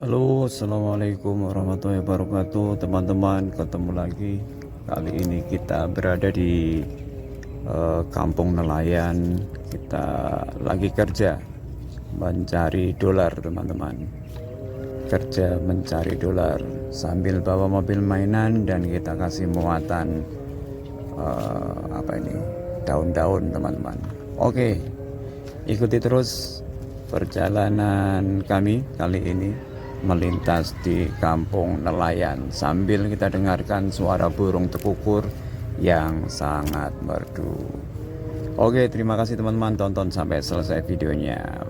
Halo, assalamualaikum warahmatullahi wabarakatuh, teman-teman. Ketemu lagi. Kali ini kita berada di kampung nelayan. Kita lagi kerja mencari dolar, teman-teman. Kerja mencari dolar sambil bawa mobil mainan dan kita kasih muatan apa ini, daun-daun, teman-teman. Oke, ikuti terus perjalanan kami kali ini melintas di kampung nelayan sambil kita dengarkan suara burung tekukur yang sangat merdu. Oke, terima kasih teman-teman, tonton sampai selesai videonya.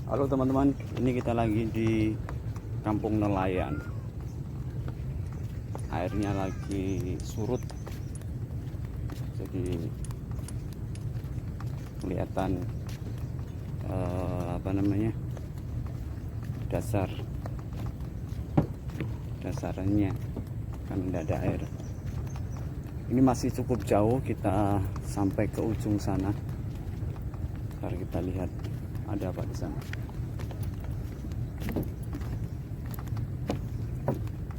Halo teman-teman, ini kita lagi di Kampung Nelayan. Airnya lagi surut, jadi kelihatan dasarnya kan tidak ada air. Ini masih cukup jauh, kita sampai ke ujung sana. Ntar kita lihat ada apa di sana.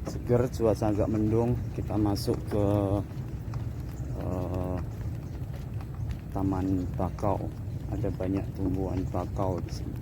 Seger, cuaca agak mendung. Kita masuk ke taman bakau. Ada banyak tumbuhan bakau di sini.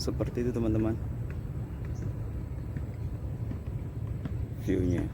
Seperti itu teman-teman view-nya.